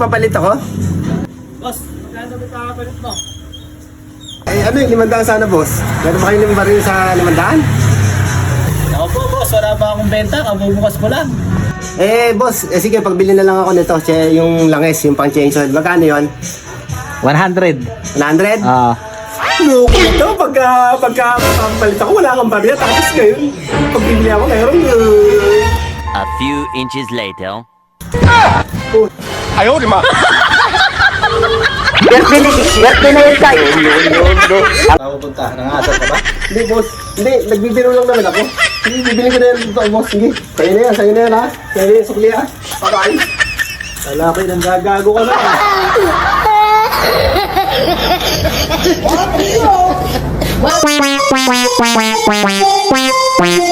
papalit ako? Boss, magkano ba kakapalit mo? Eh, ano yung 500 sana, boss? Meron ba kayo limang baril sa 500? Ako po, boss. Wala pa akong benta. Kabubukas ko lang. Eh, boss, sige, pagbili na lang ako nito. Yung langis, yung pang-change oil. Magkano yun? 100. 100? Ah. Loko ito, pagkapalit ako, wala kang barya. Tapos ngayon, pagbili ako, meron A few inches later. Ayaw, di ma. Birthday na yun tayo. Pupunta. Nangasap ka ba? Hindi, boss. Hindi, nagbibiro lang naman ako. Hindi, bibili ko na yan dito, boss. Sige, sa'yo na yan, ha? Sa'yo na yan, sukli, ha? Bye-bye. Lalaki nang gagago ka na. Wow.